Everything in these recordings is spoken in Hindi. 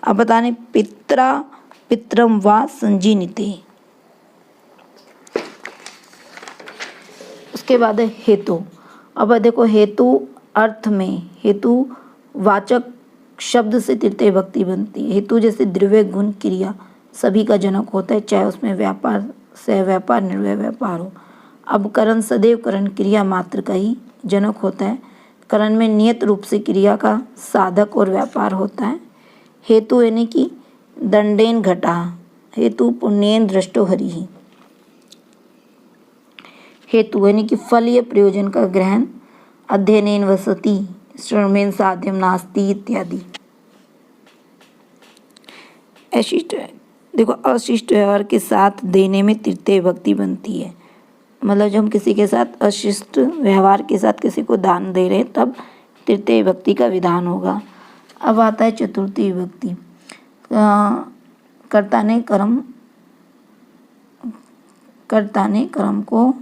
अब बताने पित्रा पित्रम वा संजीनिते। उसके बाद है हेतु। अब देखो हेतु अर्थ में हेतु वाचक शब्द से तृतीय विभक्ति बनती है। हेतु जैसे द्रव्य गुण क्रिया सभी का जनक होता है, चाहे उसमें व्यापार सह व्यापार निर्वय व्यापार हो। अब करण सदैव करण क्रिया मात्र का ही जनक होता है। करण में नियत रूप से क्रिया का साधक और व्यापार होता है। हेतु यानी कि दंडेन घटा, हेतु पुण्येन दृष्टो हरिः। हेतु यानी कि फल या प्रयोजन का ग्रहण, अध्ययनेन वसति, श्रमेण साध्यम नास्ति इत्यादि। अशिष्ट देखो अशिष्ट व्यवहार के साथ देने में तृतीय विभक्ति बनती है। मतलब जब हम किसी के साथ अशिष्ट व्यवहार के साथ किसी को दान दे रहे हैं तब तृतीय विभक्ति का विधान होगा। अब आता है चतुर्थी विभक्ति। कर्ता ने कर्म को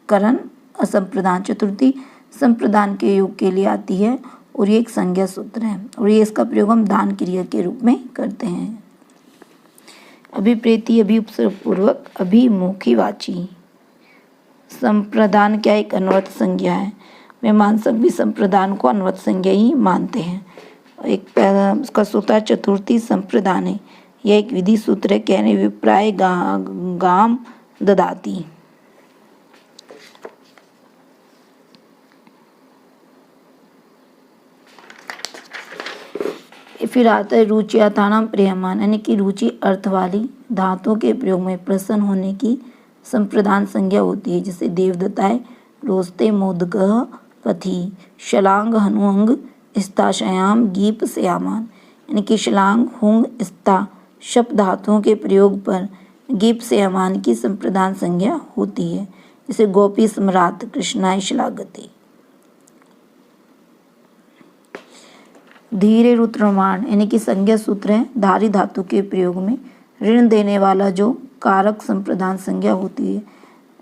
करण असंप्रदान, चतुर्थी संप्रदान के योग के लिए आती है और ये एक संज्ञा सूत्र है और ये इसका प्रयोग हम दान क्रिया के रूप में करते हैं। अभिप्रेति अभिउपसर्ग पूर्वक अभिमुखीवाची। संप्रदान क्या एक अनवरत संज्ञा है। मीमांसक भी संप्रदान को अनवरत संज्ञा ही मानते हैं। एक उसका सूत्र चतुर्थी संप्रदान है। यह एक विधि सूत्र है, कहने विप्राय गाम ददाती। फिर आता है रुचियातानाम प्रियमान, यानी कि रुचि अर्थ वाली धातुओं के प्रयोग में प्रसन्न होने की संप्रदान संज्ञा होती है। जैसे देवदत्ताय रोस्ते मोदकः पथि, शलांग हनुअंग स्ताशयाम गीप श्यामान, यानी कि शलांग हुंग स्ता शब्द धातुओं के प्रयोग पर गीप श्यामान की संप्रदान संज्ञा होती है। जैसे गोपी सम्राट कृष्णाय श्लाघते। धीरे रुद्रमाण, यानी कि संज्ञा सूत्र है। धारी धातु के प्रयोग में ऋण देने वाला जो कारक संप्रदान संज्ञा होती है।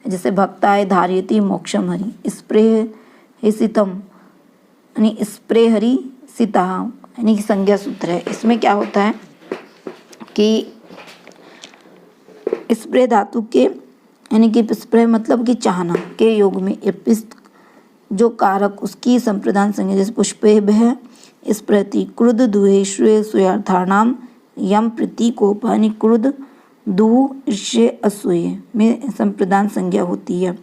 जैसे भक्ताय धारयति मोक्षम हरि, स्प्रेह सितम यानी स्प्रे हरि सीता, यानी कि संज्ञा सूत्र है। इसमें क्या होता है कि स्प्रे धातु के यानी कि स्प्रे मतलब कि चाहना के योग में एपिस्त जो कारक उसकी संप्रदान संज्ञा। जैसे पुष्पेभ्यः स्प्रति, क्रुद्ध दुहे श्रेय सुयार्थानाम यम प्रतीकोप, यानी क्रुद्ध दुह ईर्ष्य असूय में संप्रदान संज्ञा होती है।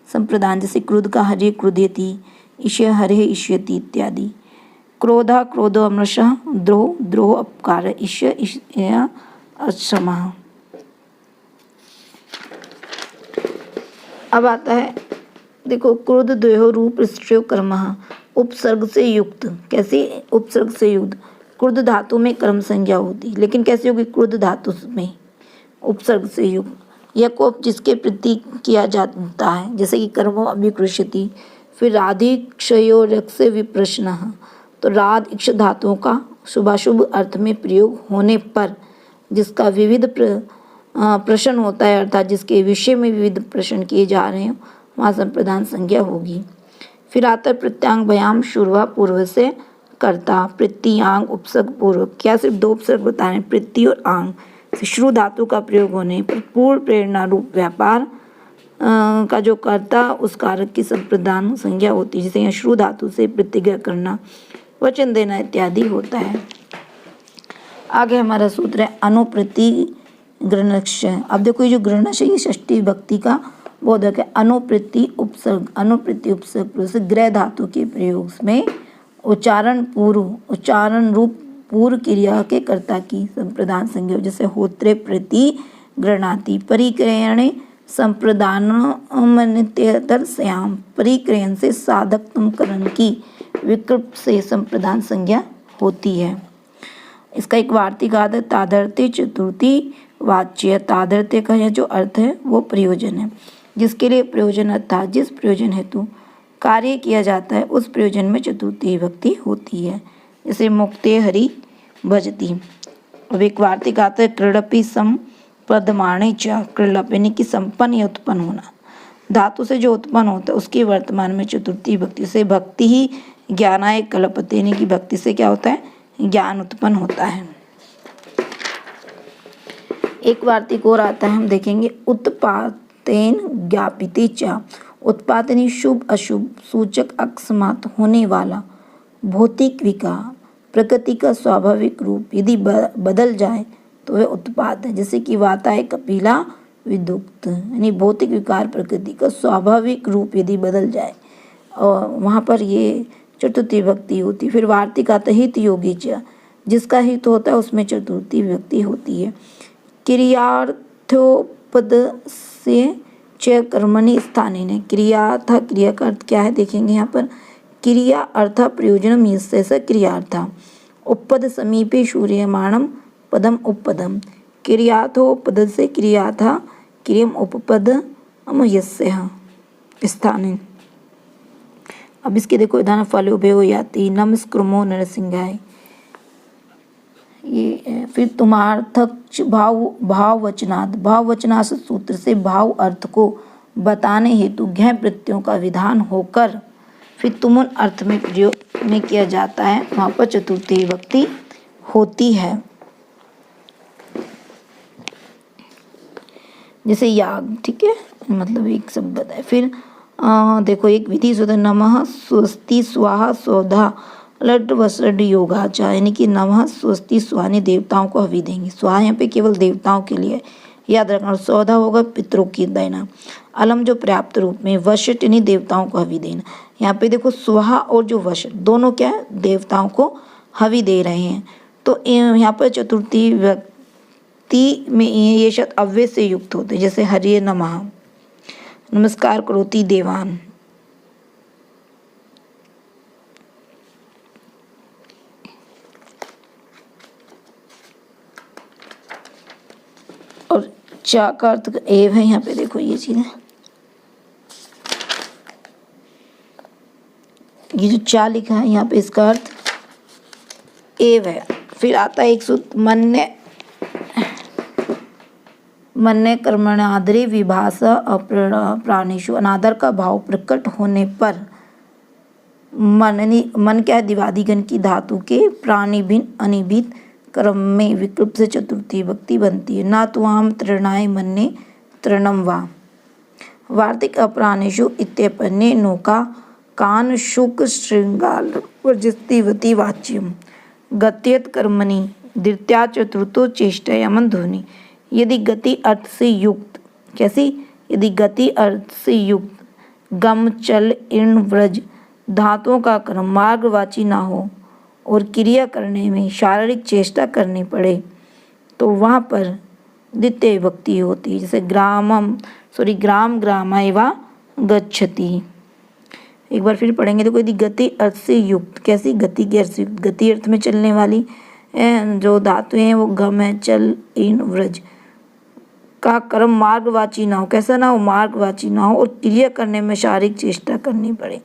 संप्रदान जैसे क्रुद्ध का हरे क्रुध्यति, ईशय हरे ईष्यति इत्यादि। क्रोधा क्रोधो अमृषः, द्रोह द्रोह अपकार, ईशय ईशय अक्षमः। अब आता है देखो क्रोध द्वयो रूप श्रेय कर्मः, उपसर्ग से युक्त। कैसे उपसर्ग से युक्त? क्रुद्ध धातु में कर्म संज्ञा होती, लेकिन कैसे होगी? क्रुद्ध धातु में उपसर्ग से युक्त। यह कोप जिसके प्रति किया जाता है, जैसे कि कर्मो अभिकृष्यति। फिर राधिक्षयो रक से विप्रश्नः, तो राध इक्ष धातुओं का शुभाशुभ अर्थ में प्रयोग होने पर जिसका विविध प्रश्न होता है, अर्थात जिसके विषय में विविध प्रश्न किए जा रहे हैं, वहाँ संप्रदान संज्ञा होगी। फिर आता है प्रत्यांग भयाम शुरवा पूर्व से कर्ता, प्रत्यांग उपसर्ग पूर्व। क्या सिर्फ दो उपसर्ग बताए हैं, प्रति और आंग। श्रु धातु का प्रयोग होने पर पूर्ण प्रेरणा रूप व्यापार का जो कर्ता उस कारक की संप्रदान संज्ञा होती है। जैसे यहाँ श्रु धातु से प्रतिज्ञा करना, वचन देना इत्यादि होता है। आगे हमारा सूत्र है अनुप्रति गृणक्ष। अब देखो ये जो गृणक्ष है ये षष्ठी विभक्ति का बोधक है। अनुप्रति उपसर्ग, अनुप्रति उपसर्ग से गृह धातु के प्रयोग में उच्चारण रूप पूर्व क्रिया के कर्ता की संप्रदान संज्ञा। जैसे होत्रे प्रति गृणाति, परिक्रयणे संप्रदानमनित्यदर्शयाम, परिक्रयण से साधकतम करण की विकल्प से संप्रदान संज्ञा होती है। इसका एक वार्तिक आदर तादर्थ्य चतुर्थी वाच्य। तादर्थ्य का यह जो अर्थ है वो प्रयोजन है, जिसके लिए प्रयोजन अर्थात जिस प्रयोजन हेतु कार्य किया जाता है उस प्रयोजन में चतुर्थी विभक्ति होती है। जैसे मुक्ते हरि भजती। अब एक वार्तिक आता है क्रीडपि संपदमाणे च, क्रीडप यानी कि संपन्न या उत्पन्न होना। धातु से जो उत्पन्न होता है उसकी वर्तमान में चतुर्थी विभक्ति से भक्ति ही ज्ञानाय कल्पते, यानी कि भक्ति से क्या होता है? ज्ञान उत्पन्न होता है। एक वार्तिक और आता है, हम देखेंगे उत्पातेन ज्ञापिते च। उत्पादनी शुभ अशुभ सूचक अकस्मात होने वाला भौतिक विकार प्रकृति का स्वाभाविक रूप यदि बदल जाए तो वह उत्पाद है। जैसे कि वाता है कपिला विदुक्त, यानी भौतिक विकार प्रकृति का स्वाभाविक रूप यदि बदल जाए, और वहाँ पर ये चतुर्थी विभक्ति होती। फिर वार्तिक आता हित योगी च, जिसका हित होता है उसमें चतुर्थी विभक्ति होती है। क्रियार्थोपद से च कर्मणि स्थानेन, क्रिया था, क्रिया का अर्थ क्या है देखेंगे यहाँ पर। क्रिया अर्थ प्रयोजनम यस्य स क्रियार्थ, उपपद समीपे शूर्यमाणम पदम उपपदम, क्रियाथो पद से क्रिया था, क्रियम उपपद यस्य स्थाने। अब इसके देखो विधान फलो भयो याति नमस्कृमो नरसिंहाय, ये फिर तुम्हार्थक भाववचनात्, भाववचनात् सूत्र से भाव अर्थ को बताने हेतु घ प्रत्ययों का विधान होकर फिर तुमुन अर्थ में प्रयोग में किया जाता है, वहाँ पर चतुर्थी विभक्ति होती है। जैसे याग, ठीक है, मतलब एक शब्द बताए। फिर देखो एक विधि सुध नमः स्वस्ति स्वाहा स्वधा लड वसड योगाचा, यानी कि नमः स्वस्ति स्वाहा ने देवताओं को हवि देंगे। स्वाहा यहाँ पे केवल देवताओं के लिए याद रखना, और सौधा होगा पितरों की देना। अलम जो पर्याप्त रूप में, वशट यानी देवताओं को हवि देना। यहाँ पे देखो स्वाहा और जो वशट दोनों क्या है, देवताओं को हवि दे रहे हैं। तो यहाँ पर चतुर्थी व्यक्ति में ये शब्द अव्यय से युक्त होते हैं। जैसे हरिये नमः, नमस्कार करोति देवान। और चा का अर्थ एव है, यहाँ पे देखो ये चीज है, ये जो चा लिखा है यहाँ पे इसका अर्थ एव है। फिर आता है एक सूत्र मन्य कर्मणादरे विभास प्राणिषु, अनादर का भाव प्रकट होने पर मन क्या है, दिवादिगण की धातु के प्राणी भिन्न अनिभित क्रम में विकल्प से चतुर्थी विभक्ति बनती है। ना त्वाम तृणाय मन्ये तृणम वा, वार्तिक अप्राणिषु इत्यपन्ये नौका कान शुक श्रृंगाल वर्जिस्तिवती वाच्यम गत्यत कर्मणि द्वितीया चतुर्थो चेष्टयामन ध्वनि। यदि गति अर्थ से युक्त, कैसी, यदि गति अर्थ से युक्त गम चल इर्ण व्रज धातुओं का क्रम मार्गवाची ना हो और क्रिया करने में शारीरिक चेष्टा करनी पड़े तो वहाँ पर द्वितीय विभक्ति होती है। जैसे ग्राम ग्रामाय वा गच्छति। एक बार फिर पढ़ेंगे। देखो यदि गति अर्थ से युक्त, कैसी, गति के अर्थ से युक्त, गति अर्थ में चलने वाली जो धातुएं हैं वो गम है, चल इन व्रज का कर्म मार्गवाची ना हो, कैसा ना हो, मार्गवाची ना हो और क्रिया करने में शारीरिक चेष्टा करनी पड़े,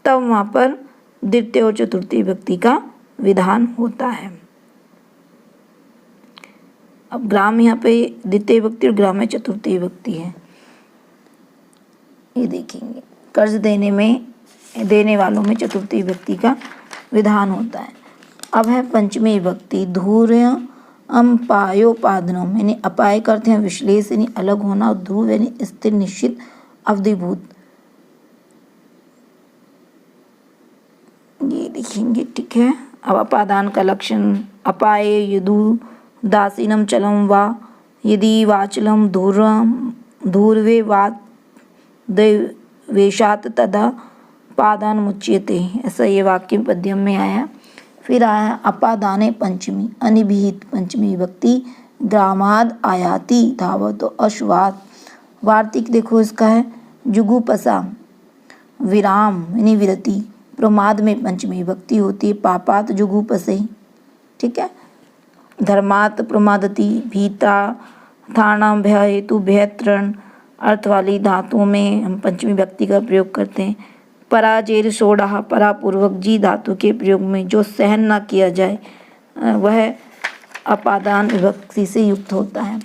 तब वहाँ पर द्वितीय और चतुर्थी विभक्ति का विधान होता है। अब ग्राम यहाँ पे द्वितीय विभक्ति और ग्राम में चतुर्थी विभक्ति है। ये देखेंगे कर्ज देने वालों में चतुर्थी विभक्ति का विधान होता है। अब है पंचमी विभक्ति धूर्य पायोपादनम, यानी अपाय करते हैं विश्लेष यानी अलग होना, और ध्रुव यानी स्थिर निश्चित अवधिभूत। ये देखेंगे, ठीक है। अब अपादान का लक्षण अपाय यदु दासीनम चलम वा यदि वाचलम धूर्वे वात वेशात तदा पादान मुच्यते, ऐसा ये वाक्य पद्यम में आया। फिर आया अपादाने पंचमी अनिभिहित पंचमी विभक्ति ग्रामाद आयाति धावतो अश्वात। वार्तिक देखो इसका है जुगुपसा विराम यानी विरति, प्रमाद में पंचमी विभक्ति होती है पापात जुगुपसे, ठीक है। धर्मात प्रमादति भीता थाणाम भय हेतु भय तृण अर्थ वाली धातुओं में हम पंचमी विभक्ति का प्रयोग करते हैं। पराजेर सोड़ा परापूर्वक जी धातु के प्रयोग में जो सहन न किया जाए वह अपादान विभक्ति से युक्त होता है।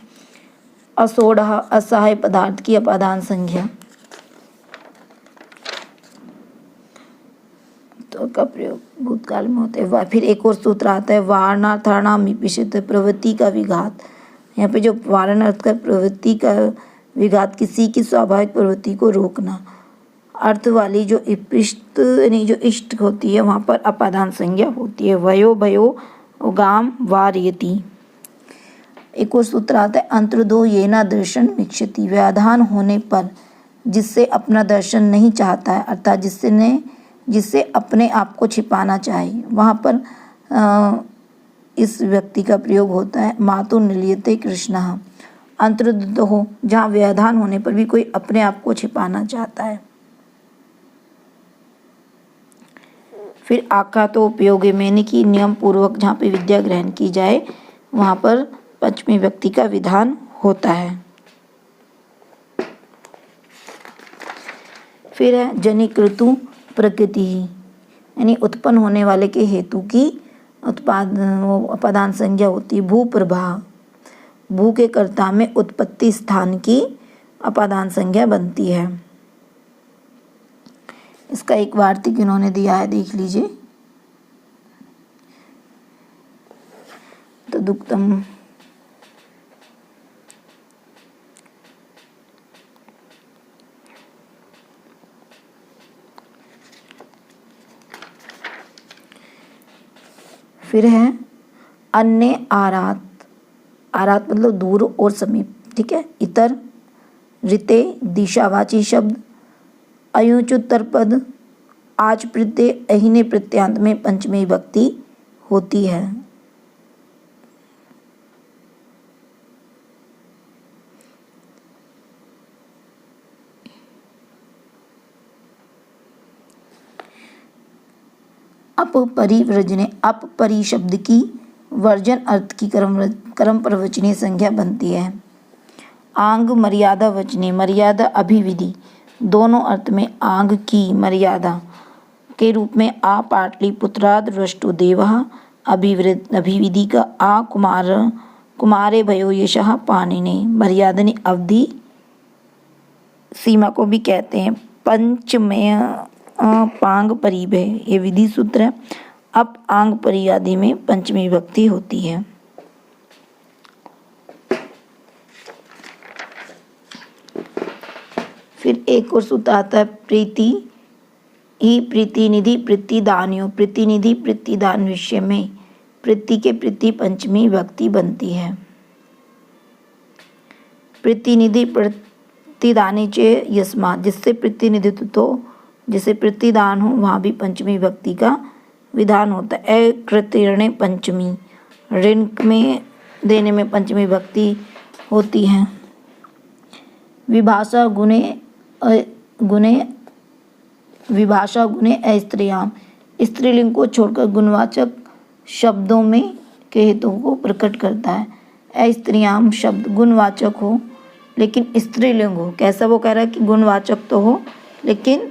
असोढ़ असहाय पदार्थ की अपादान संज्ञा तो का प्रयोग भूतकाल में होता है। फिर एक और सूत्र आता है वारणार्थाणाम विपिषित प्रवृत्ति का विघात, यहाँ पे जो वारण अर्थ का प्रवृत्ति का विघात, किसी की स्वाभाविक प्रवृत्ति को रोकना। अर्थ वाली जो इष्ट नहीं जो इष्ट होती है वहाँ पर अपादान संज्ञा होती है। वयो भयो गाम वार्यति। एक और सूत्र आता है अंतर्दो ये न दर्शन मिक्षति। व्यवधान होने पर जिससे अपना दर्शन नहीं चाहता है, अर्थात जिससे अपने आप को छिपाना चाहे, वहाँ पर इस व्यक्ति का प्रयोग होता है मातु निलियते कृष्णः। अंतर्दो हो जहाँ व्यवधान होने पर भी कोई अपने आप को छिपाना चाहता है। फिर आका तो उपयोगी मैंने की नियम पूर्वक जहाँ पे विद्या ग्रहण की जाए वहाँ पर पंचमी व्यक्ति का विधान होता है। फिर है जनिकृतु प्रकृति यानी उत्पन्न होने वाले के हेतु की अपादान संज्ञा होती है। भू प्रभा भू के कर्ता में उत्पत्ति स्थान की अपादान संज्ञा बनती है। इसका एक वार्तिक इन्होंने दिया है, देख लीजिए। तो दुक्तम फिर है अन्य आरात। आरात मतलब दूर और समीप, ठीक है। इतर ऋते दिशावाची शब्द अयुचुत्तर पद आज प्रत्यय अहिने प्रत्यांत में पंचमी विभक्ति होती है। अपरिव्रजने अपपरि शब्द की वर्जन अर्थ की कर्म प्रवचनीय संज्ञा बनती है। आंग मर्यादा वचने मर्यादा अभिविधि दोनों अर्थ में आंग की मर्यादा के रूप में आ पाटलिपुत्राद वृष्टुदेवः अभिविधि का आ कुमारे भयो यशः पाणिने मर्यादनी अवधि सीमा को भी कहते हैं। पंचमय पांग परिभय ये विधि सूत्र है। अप आंग परियादि में पंचमी विभक्ति होती है। फिर एक और सूत्र आता है प्रीति ही प्रीतिनिधि प्रीतिदानियों प्रीतिनिधि प्रीतिदान विषय में प्रीति के प्रति पंचमी विभक्ति बनती है। प्रीतिनिधि प्रतिदाने चे यस्मात् जिससे प्रतिनिधित्व तो जिसे प्रतिदान हो वहाँ भी पंचमी विभक्ति का विधान होता है। कृत्य पंचमी ऋण में देने में पंचमी विभक्ति होती है। विभाषा गुणे अस्त्रियाम स्त्रीलिंग को छोड़कर गुणवाचक शब्दों में के हेतु को प्रकट करता है। अस्त्रियाम शब्द गुणवाचक हो लेकिन स्त्रीलिंग हो। कैसा वो कह रहा है कि गुणवाचक तो हो लेकिन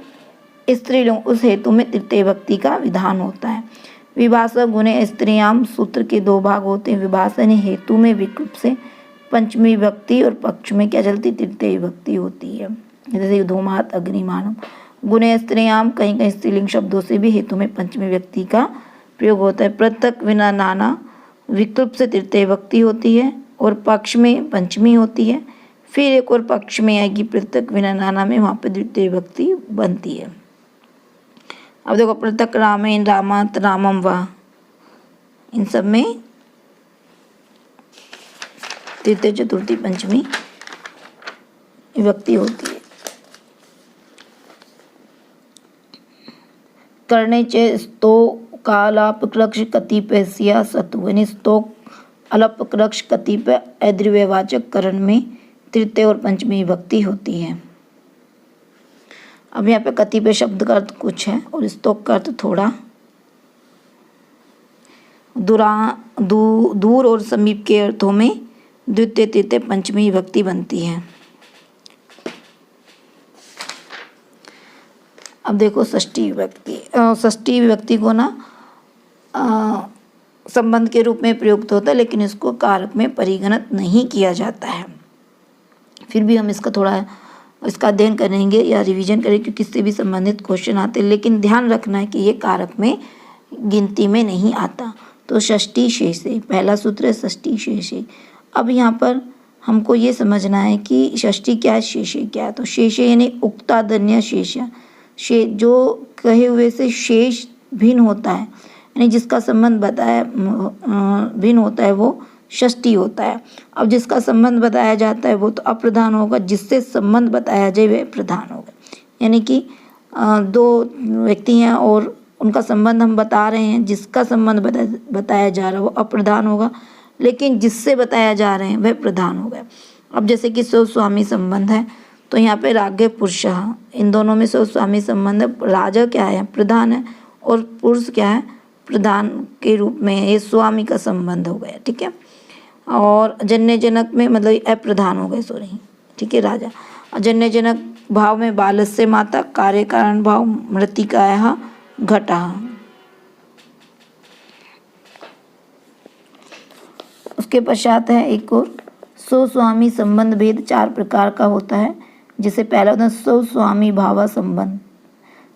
स्त्रीलिंग उस हेतु में तृतीय विभक्ति का विधान होता है। विभाषा गुणे स्त्रियाम सूत्र के दो भाग होते हैं। विभाषा यानी हेतु में विकल्प से पंचमी विभक्ति और पक्ष में क्या चलती तृतीय विभक्ति होती है। जैसे युद्धोमात अग्निमानम गुणे स्त्रियाम कहीं कहीं स्त्रीलिंग शब्दों से भी हेतु में पंचमी विभक्ति का प्रयोग होता है। पृथक विना नाना विकल्प से तृतीय विभक्ति होती है और पक्ष में पंचमी होती है। फिर एक और पक्ष में आएगी पृथक विना नाना में वहाँ पर द्वितीय विभक्ति बनती है। अब देखो पृथक रामेन रामात रामम वा इन सब में तृतीय चतुर्थी पंचमी विभक्ति होती है। करने चे स्तो कालापकृक्ष कतिपय सिया सतु यानी स्तो अलपकृक्ष कतिपय अद्रव्यवाचक करण में तृतीय और पंचमी विभक्ति होती है। अब यहाँ पे कतिपय शब्द का अर्थ कुछ है और स्तोक का अर्थ थोड़ा। दूर और समीप के अर्थों में द्वितीय तृतीय पंचमी विभक्ति बनती है। अब देखो षष्ठी विभक्ति। षष्ठी विभक्ति को ना संबंध के रूप में प्रयुक्त होता है लेकिन इसको कारक में परिगणित नहीं किया जाता है। फिर भी हम इसका थोड़ा इसका अध्ययन करेंगे या रिवीजन करेंगे क्योंकि इससे भी संबंधित क्वेश्चन आते हैं, लेकिन ध्यान रखना है कि ये कारक में गिनती में नहीं आता। तो षष्ठी शेषे पहला सूत्र है षष्ठी शेषे अब यहाँ पर हमको ये समझना है कि षष्ठी क्या है, शेषे क्या है। तो शेषे यानी उक्तादन्य शेष, जो कहे हुए से शेष भिन्न होता है, यानी जिसका संबंध बताया भिन्न होता है वो षष्ठी होता है। अब जिसका संबंध बताया जाता है वो तो अप्रधान होगा, जिससे संबंध बताया जाए वह प्रधान होगा। यानी कि दो व्यक्ति हैं और उनका संबंध हम बता रहे हैं, जिसका संबंध बताया जा रहा है वो अप्रधान होगा, लेकिन जिससे बताया जा रहे हैं वह प्रधान हो गया। अब जैसे कि स्वस्वामी संबंध है, तो यहाँ पे राज्ञ पुरुष, इन दोनों में स्वस्वामी संबंध है। राजा क्या है, प्रधान है, और पुरुष क्या है, प्रधान के रूप में, ये स्वामी का संबंध हो गया, ठीक है। और जन्य जनक में मतलब अप्रधान हो गए, सॉरी, ठीक है, राजा। जन्य जनक भाव में बालस्य माता, कार्य कारण भाव मृतिकायाः घटः। उसके पश्चात है एक और स्वस्वामी संबंध भेद 4 प्रकार का होता है। जिसे पहला होता है स्वस्वामी भाव संबंध।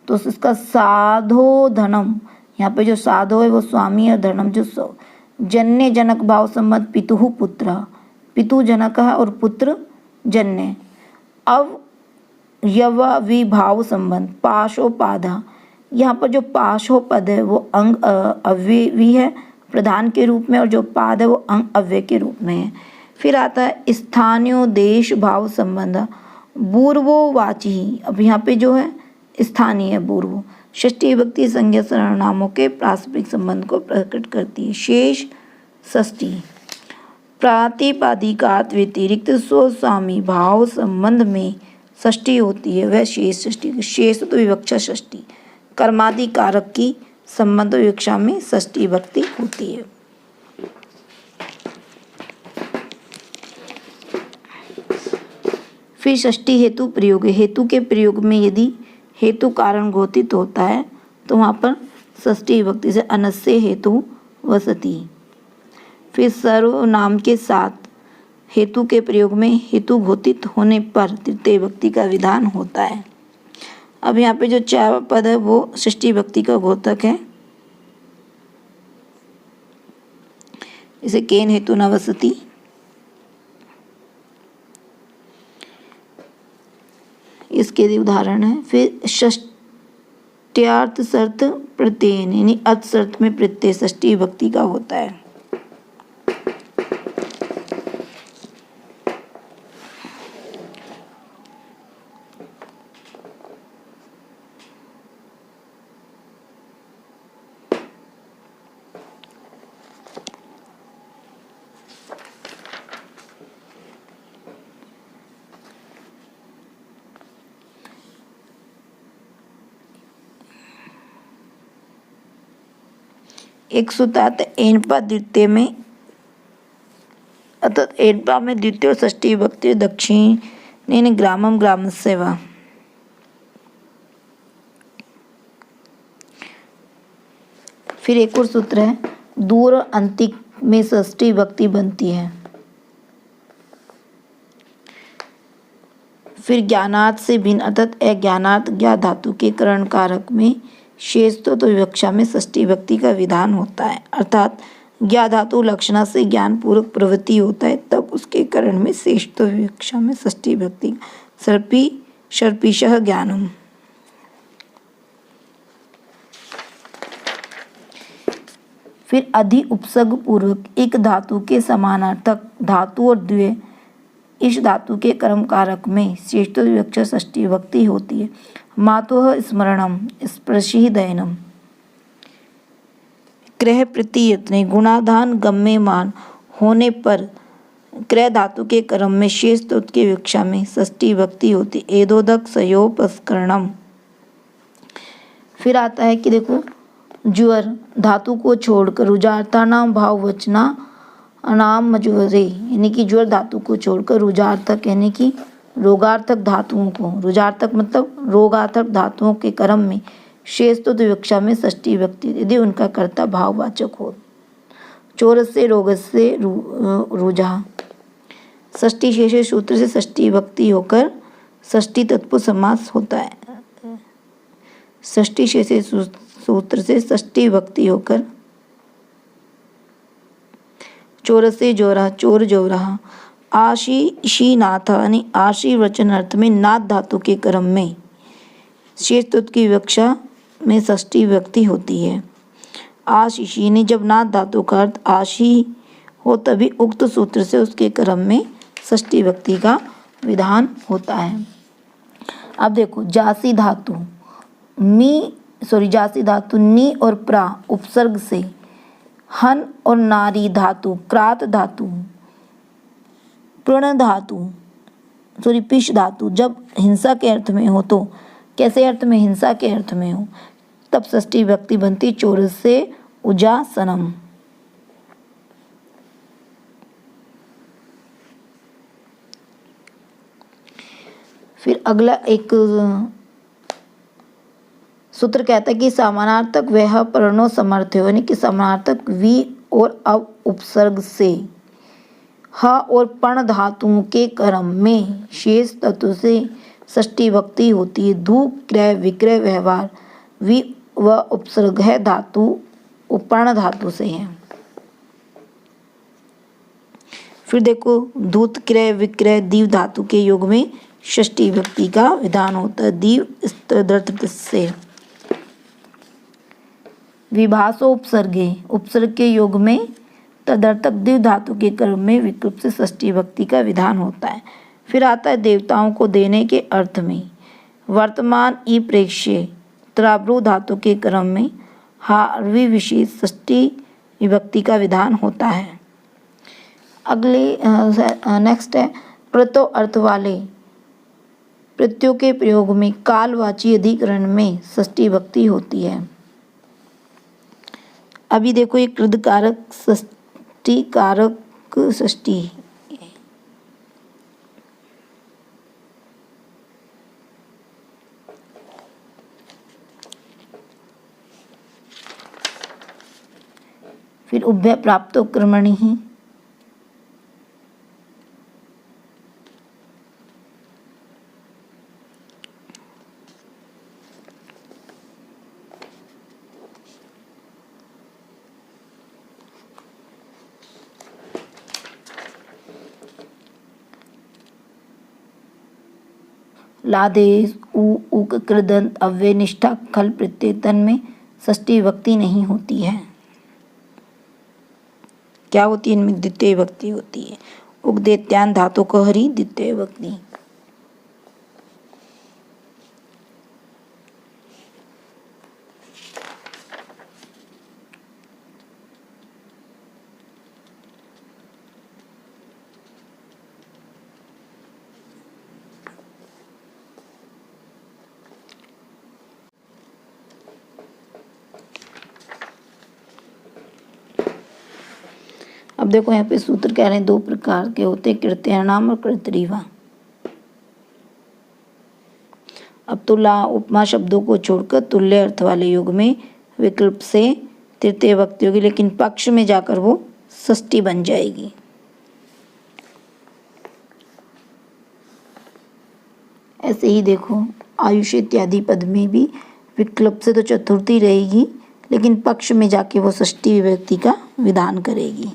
तो इसका साधो धनम, यहाँ पे जो साधो है वो स्वामी और धनम जो जन्य जनक भाव संबंध पितुः पुत्र, पितु जनक है और पुत्र जन्य। अब यव विभाव संबंध पाशोपाधा, यहाँ पर जो पाशोपद है वो अंग अव्ययी है प्रधान के रूप में, और जो पाद है वो अंग अव्यय के रूप में है। फिर आता है स्थानीय देश भाव संबंध पूर्वोवाची। अब यहाँ पे जो है स्थानीय पूर्व षष्ठी विभक्ति संज्ञा सर्वनामों के पारस्परिक संबंध को प्रकट करती है। शेष षष्ठी प्रातिपदिकात व्यतिरिक्त स्वस्वामी भाव संबंध में षष्ठी होती है, वह शेष षष्ठी। शेष तो विवक्षा षष्ठी, कर्मादि कारक की संबंध विवक्षा में षष्ठी विभक्ति होती है। फिर षष्ठी हेतु प्रयोग है। हेतु के प्रयोग में यदि हेतु कारण घोषित होता है तो वहाँ पर षष्ठी विभक्ति से अनस्य हेतु वसति। फिर सर्वनाम के साथ हेतु के प्रयोग में हेतु घोषित होने पर तृतीय विभक्ति का विधान होता है। अब यहाँ पे जो 4 पद है वो षष्ठी विभक्ति का घोतक है। इसे केन हेतु न वसति, इसके उदाहरण है। फिर षष्ट्यार्थ शर्त प्रत्यय, यानी अर्थ शर्त में प्रत्यय षष्ठी विभक्ति का होता है। एक सूत्रार्थ एनपा द्वितीय में, अर्थात एनपा में द्वितीय षष्ठी विभक्ति दक्षिण ग्रामम ग्रामस्य वा। फिर एक और सूत्र है दूर अंतिक में षष्ठी विभक्ति बनती है। फिर ज्ञानार्थ से भिन्न अर्थात अज्ञानार्थ ज्ञा धातु के करण कारक में शेष तो विवक्षा में षष्ठी विभक्ति का विधान होता है। अर्थात ज्ञा धातु लक्षणा से ज्ञान पूर्वक प्रवृत्ति होता है, तब उसके करण में शेष तो विवक्षा में षष्ठी विभक्ति। सर्पिशः ज्ञानम। फिर अधि उपसर्ग पूर्वक एक धातु के समानार्थक धातु और द्वय इस धातु के कर्म कारक में शेष तो विवक्षा षष्ठी विभक्ति होती है। मातुः स्मरणम स्पर्शिदयनम। क्रय प्रतीयत्ने गुणाधान गम्यमान होने पर क्रय धातु के कर्म में शेष तो की विवक्षा में षष्ठी विभक्ति होती। एदोदक सयोपस्करणम। फिर आता है कि देखो ज्वर धातु को छोड़कर रुजार्थानाम भाव वचना नाम मजुवरे, यानी कि ज्वर धातु को छोड़कर रुजार्थक यानी कि रोगार्थक धातुओं को, रुजार्थक मतलब रोगार्थक धातुओं के कर्म में शेष तो विवक्षा में षष्ठी विभक्ति यदि उनका कर्ता भाववाचक हो। चोरस से रोग से रुजा। षष्ठी शेष सूत्र से षष्ठी विभक्ति होकर षष्ठी तत्पुरुष समास होता है। षष्ठी शेष सूत्र से षष्ठी विभक्ति होकर चोरसे जोरा, चोर जोरा। आशी नाथ यानी आशी वचन अर्थ में नाथ धातु के क्रम में शेष तत्व की विवक्षा में षष्ठी विभक्ति होती है। आशीषी ने जब नाथ धातु का अर्थ आशी हो तभी उक्त सूत्र से उसके क्रम में षष्ठी विभक्ति का विधान होता है। अब देखो जासी धातु जासी धातु नी और प्रा उपसर्ग से, हन और नारी धातु क्रात धातु, प्रण धातु पिश धातु जब हिंसा के अर्थ में हो तो कैसे अर्थ में, हिंसा के अर्थ में हो तब षष्ठी विभक्ति बनती चोरस से उजासनम। फिर अगला एक सूत्र कहता है कि समानार्थक वह पर्णो समर्थ हो, यानी कि समानार्थक वी और अब उपसर्ग से ह और पण धातुओं के क्रम में शेष तत्व से षष्ठी विभक्ति होती है। धू क्रय विक्रय व्यवहार वी व उपसर्ग है धातु उपर्ण धातु से है। फिर देखो धूत क्रय विक्रय दीव धातु के योग में षष्ठी विभक्ति का विधान होता है। दीव स्तदर्थ से। विभासो उपसर्गे उपसर्ग के योग में तदर्थक द्विव धातु के क्रम में विकल्प से षष्ठी विभक्ति का विधान होता है। फिर आता है देवताओं को देने के अर्थ में वर्तमान ई प्रेक्ष्य त्रावृ धातु के क्रम में हार्वी विशेष षष्ठी विभक्ति का विधान होता है। अगले नेक्स्ट है प्रतो अर्थ वाले प्रत्ययों के प्रयोग में कालवाची अधिकरण में षष्ठी विभक्ति होती है। अभी देखो ये कृदकारक षष्ठी कारक षष्ठी फिर उभय प्राप्तो कर्मणि ही लादेश उक कृदंत अव्यय निष्ठा खल प्रत्यय तन में षष्ठी विभक्ति नहीं होती है। क्या होती है इनमें? द्वितीय विभक्ति होती है। उगदेत्यान धातु को हरी द्वितीय विभक्ति। अब देखो यहाँ पे सूत्र कह रहे हैं दो प्रकार के होते हैं, कृत्यानाम और कर्तरीवा। अब तुला उपमा शब्दों को छोड़कर तुल्य अर्थ वाले युग में विकल्प से तृतीय विभक्ति होगी, लेकिन पक्ष में जाकर वो षष्ठी बन जाएगी। ऐसे ही देखो आयुष इत्यादि पद में भी विकल्प से तो चतुर्थी रहेगी, लेकिन पक्ष में जाके वो षष्ठी विभक्ति का विधान करेगी।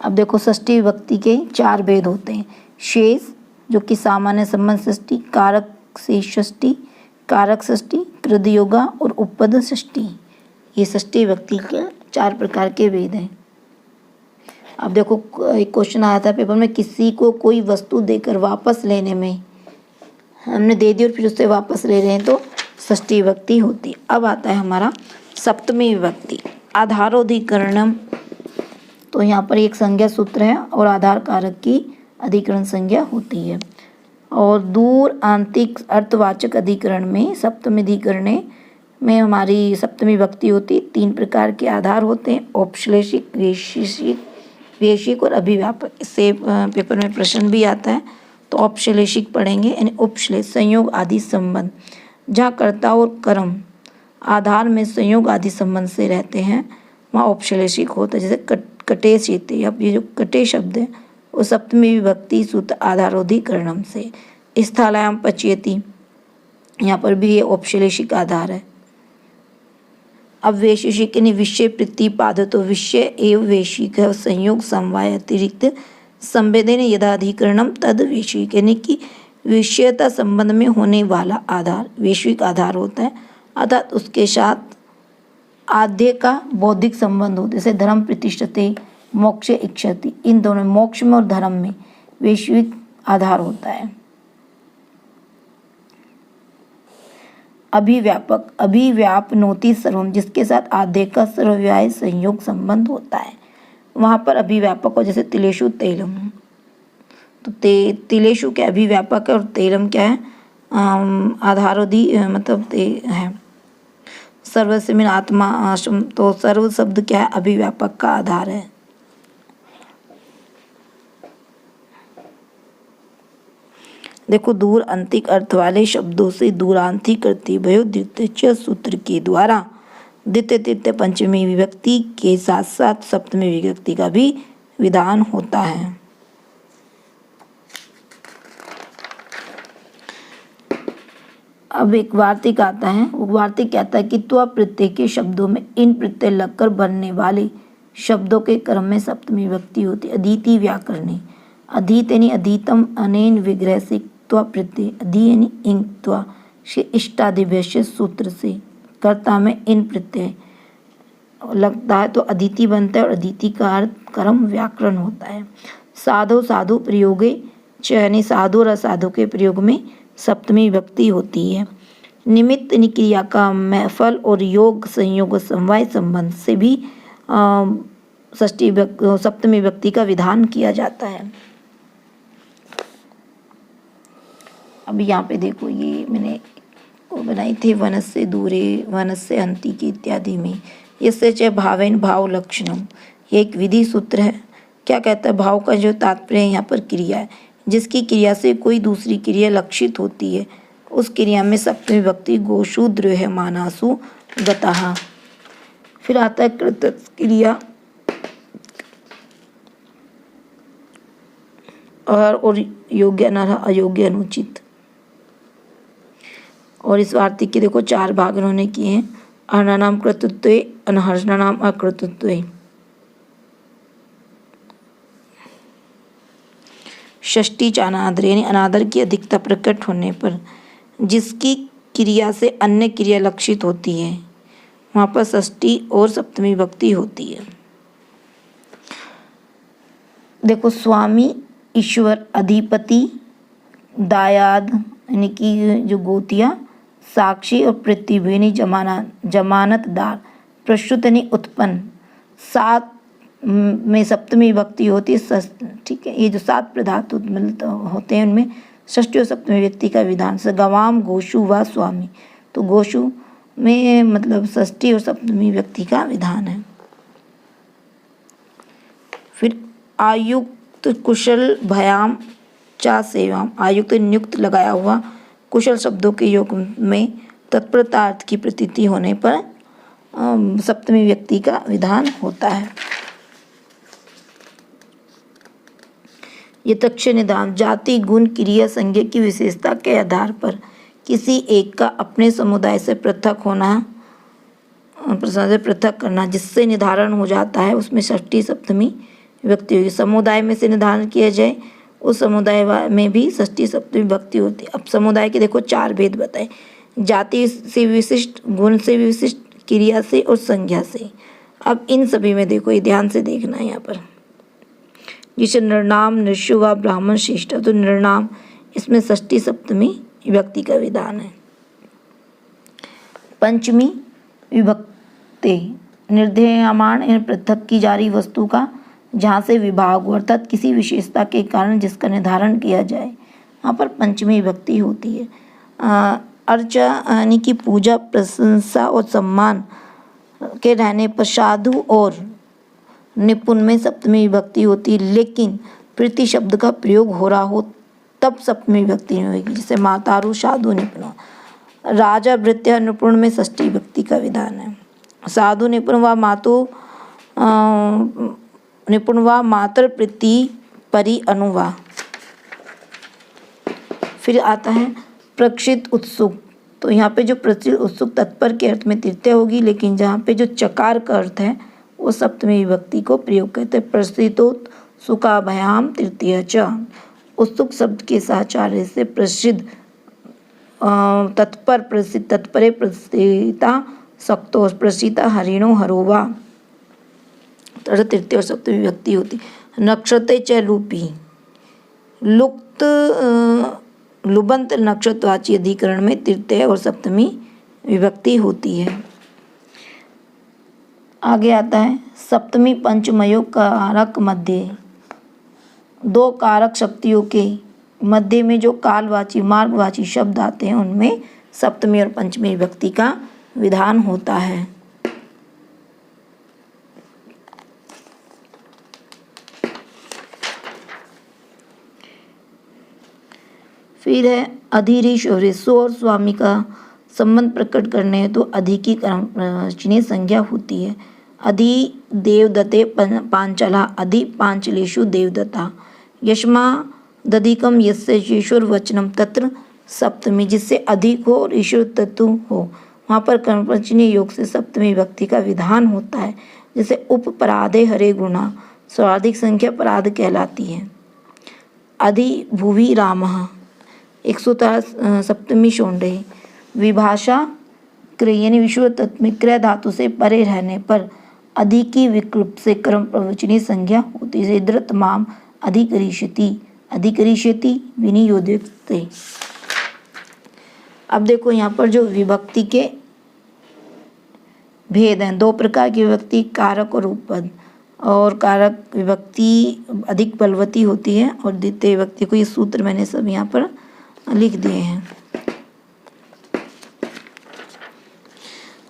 अब देखो षष्ठी विभक्ति के चार भेद होते हैं। शेष जो कि सामान्य संबंध षष्ठी, कारक से षष्ठी, कारक षष्ठी, कृदयोगा और उपपद षष्ठी। ये षष्ठी विभक्ति के चार प्रकार के भेद हैं। अब देखो एक क्वेश्चन आया था पेपर में, किसी को कोई वस्तु देकर वापस लेने में हमने दे दी और फिर उससे वापस ले रहे हैं तो षष्ठी विभक्ति होती है। अब आता है हमारा सप्तमी विभक्ति आधारोधिकरणम। तो यहाँ पर एक संज्ञा सूत्र है और आधार कारक की अधिकरण संज्ञा होती है। और दूर आंतिक अर्थवाचक अधिकरण में सप्तमी अधिकरण में हमारी सप्तमी विभक्ति होती। तीन प्रकार के आधार होते हैं, औपश्लेषिक, वैशेषिक और अभिव्यापक। इससे पेपर में प्रश्न भी आता है। तो औपश्लेषिक पढ़ेंगे, यानी उपश्लेष संयोग आदि संबंध, जहाँ कर्ता और कर्म आधार में संयोग आदि संबंध से रहते हैं वहाँ औपश्लेषिक होता है। जैसे कटे चेते, अब ये जो कटे शब्द है वो सप्तमी विभक्ति सूत्र आधारोधिकरणम से। स्थलायाम पचयति, यहाँ पर भी ये औपश्लेषिक आधार है। अब वैशेषिक यानी विषय प्रतिपादतो विषय एवं वैश्विक संयोग समवाय अतिरिक्त संवेदन यदाधिकरणम तद वैश्विक यानी कि विषयता संबंध में होने वाला आधार वैश्विक आधार होता है, अर्थात उसके साथ आद्य का बौद्धिक संबंध होता है। जैसे धर्म प्रतिष्ठते मोक्ष इच्छति, इन दोनों मोक्ष में और धर्म में वैश्विक आधार होता है। अभिव्यापक अभिव्यापनोति सर्वम, जिसके साथ आद्य का सर्वव्याय संयोग संबंध होता है, वहाँ पर अभिव्यापक हो। जैसे तिलेषु तैलम, तो तिलेषु क्या अभिव्यापक है और तैलम क्या है आधारोधि मतलब है सर्वस्य में आत्मा आश्रम, तो सर्व शब्द क्या है अभिव्यापक का आधार है। देखो दूर अंतिक अर्थ वाले शब्दों से दूरांतिक भयो द्वितीय सूत्र के द्वारा द्वितीय तृतीय पंचमी विभक्ति के साथ साथ सप्तमी विभक्ति का भी विधान होता है। अब एक वार्तिक आता है। वार्तिक कहता है कि त्व प्रत्यय के शब्दों में इन प्रत्यय लगकर बनने वाले शब्दों के क्रम में सप्तमी विभक्ति होती है। अधीति व्याकरणी, अधीत यानी अधीतम अनेन विग्रह से त्व प्रत्यय, अधि यानी इंग त्व से इष्टादिभ्य सूत्र से कर्ता में इन प्रत्यय लगता है तो अदिति बनता है और अदिति का अर्थ कर्म व्याकरण होता है। साधु साधु प्रयोगे च यानी साधु और असाधु के प्रयोग में सप्तमी विभक्ति होती है। निमित्त क्रिया का महफल और योग संयोग समवाय संबंध से भी सप्तमी विभक्ति का विधान किया जाता है। अब यहाँ पे देखो ये मैंने वो बनाई थी वनस्य दूरे वनस्य अंति की इत्यादि में इससे च भावेन भाव लक्षणम, ये एक विधि सूत्र है। क्या कहता है भाव का जो तात्पर्य यहाँ पर क्रिया है, जिसकी क्रिया से कोई दूसरी क्रिया लक्षित होती है उस क्रिया में सप्तमी विभक्ति गोषु द्रोह मानासु गतः। फिर आता है कृत क्रिया और योग्य अनर्ह अयोग्य अनुचित। और इस वार्तिक के देखो 4 भाग उन्होंने किए हैं। अर्हणानाम कृतत्वे अनहर्षणानाम अकृतत्वे। षष्ठी चानादर यानी अनादर की अधिकता प्रकट होने पर जिसकी क्रिया से अन्य क्रिया लक्षित होती है वहाँ पर षष्ठी और सप्तमी विभक्ति होती है। देखो स्वामी ईश्वर अधिपति दायाद यानी कि जो गोतिया साक्षी और पृथ्वी यानी जमानतदार प्रस्तुत यानी उत्पन्न 7 में सप्तमी विभक्ति होती है। ठीक है, ये जो 7 प्रधातु होते हैं उनमें षष्ठी और सप्तमी विभक्ति का विधान से गवाम गोशु व स्वामी, तो गोशु में मतलब षष्ठी और सप्तमी विभक्ति का विधान है। फिर आयुक्त कुशल भयाम चा सेवाम, आयुक्त नियुक्त लगाया हुआ कुशल शब्दों के योग में तत्परता अर्थ की प्रतीति होने पर सप्तमी विभक्ति का विधान होता है। यथक्ष निदान जाति गुण क्रिया संज्ञा की विशेषता के आधार पर किसी एक का अपने समुदाय से पृथक होना पृथक करना जिससे निर्धारण हो जाता है उसमें षष्ठी सप्तमी विभक्ति होगी। समुदाय में से निर्धारण किया जाए उस समुदाय में भी षष्ठी सप्तमी विभक्ति होती है। अब समुदाय के देखो 4 भेद बताए, जाति से विशिष्ट, गुण से विशिष्ट, क्रिया से और संज्ञा से। अब इन सभी में देखो ये ध्यान से देखना है यहाँ पर, जैसे निर्नाम नृषु व ब्राह्मण श्रेष्ठ, तो निर्नाम इसमें षष्ठी सप्तमी विभक्ति का विधान है। पंचमी विभक्ति निर्धेयमान पृथक की जा रही वस्तु का जहाँ से विभाग हो अर्थात किसी विशेषता के कारण जिसका निर्धारण किया जाए वहाँ पर पंचमी विभक्ति होती है। अर्चा यानी कि पूजा प्रशंसा और सम्मान के रहने पर साधु और निपुण में सप्तमी विभक्ति होती है, लेकिन प्रीति शब्द का प्रयोग हो रहा हो तब सप्तमी विभक्ति नहीं होगी। जैसे मातारु साधु निपुण, राजा वृत्य निपुण में षष्ठी विभक्ति का विधान है। साधु निपुण व मातु निपुण व मातर प्रीति परि अनुवा। फिर आता है प्रक्षित उत्सुक, तो यहाँ पे जो प्रचिद उत्सुक तत्पर के अर्थ में तृतीया होगी, लेकिन जहाँ पे जो चकार का अर्थ है वो सप्तमी विभक्ति को प्रयोग करते हैं। प्रसिद्धोत सुखाभयाम तृतीया च। उत्सुक शब्द के साचार्य से प्रसिद्ध तत्पर प्रसिद्ध तत्परे प्रसिता सक्तो प्रसिता हरिणो हरोवा। तृतीय और सप्तमी विभक्ति होती। नक्षत्रे च लूपी लुप्त लुबंत नक्षत्रवाची अधिकरण में तृतीय और सप्तमी विभक्ति होती है। आगे आता है सप्तमी पंचमयो कारक मध्य। दो कारक शक्तियों के मध्य में जो कालवाची मार्गवाची शब्द आते हैं उनमें सप्तमी और पंचमी विभक्ति का विधान होता है। फिर है अधिरीश और स्व और स्वामी का संबंध प्रकट करने है तो अधि की कर्मवचनी संज्ञा होती है। अधि देवदत्ते पांचला अधि पांचलेषु देवदत्ता। यस्मा दधिकम यस्य ईश्वर वचनम तत्र सप्तमी, जिससे अधिक हो और ईश्वर तत्व हो वहाँ पर कर्मवचनी योग से सप्तमी विभक्ति का विधान होता है। जैसे उपपराधे हरे गुणा सर्वाधिक संख्या पराध कहलाती है। अधि भुवि रामः 117 सप्तमी शोंडे। विभाषा क्रिय यानी विश्व तत्व में क्रय धातु से परे रहने पर अधि की विकल्प से कर्म प्रवचनी संज्ञा होती है। इधर तमाम अधिकरिष्यति विनियोजते। अब देखो यहाँ पर जो विभक्ति के भेद हैं, दो प्रकार की विभक्ति, कारक और उपपद। और कारक विभक्ति अधिक बलवती होती है और द्वितीय विभक्ति को ये सूत्र मैंने सब यहाँ पर लिख दिए हैं।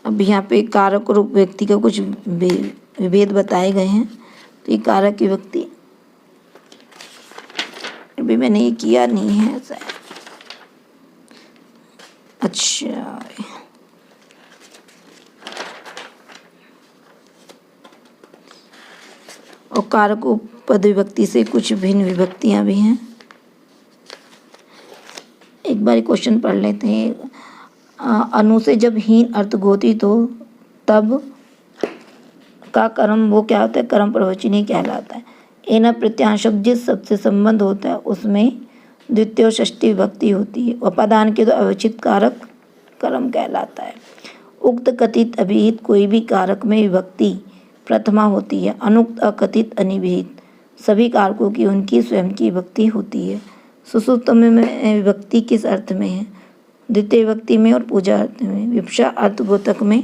अब यहाँ पे कारक और उपव्यक्ति का कुछ विभेद बताए गए हैं। तो ये कारक की विभक्ति अभी मैंने ये किया नहीं है शायद। अच्छा, और कारक उपपद विभक्ति से कुछ भिन्न विभक्तियां भी हैं। एक बार क्वेश्चन पढ़ लेते हैं। अनु से जब हीन अर्थ घोषित हो तब का कर्म वो क्या होता है, कर्म प्रवचनी कहलाता है। एन प्रत्यांशक जिस शब्द से संबंध होता है उसमें द्वितीय और षष्ठी विभक्ति होती है। अपदान के तो अवचित कारक कर्म कहलाता है। उक्त कथित अभिहित कोई भी कारक में विभक्ति प्रथमा होती है। अनुक्त अकथित अनिभिहित सभी कारकों की उनकी स्वयं की विभक्ति होती है। सुसुप्तम में विभक्ति किस अर्थ में है, द्वितीय विभक्ति में और पूजा अर्थ में। विवक्षा अर्थबोधक में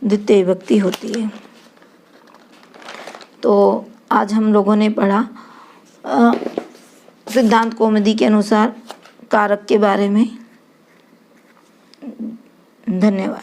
द्वितीय विभक्ति होती है। तो आज हम लोगों ने पढ़ा सिद्धांत कौमुदी के अनुसार कारक के बारे में। धन्यवाद।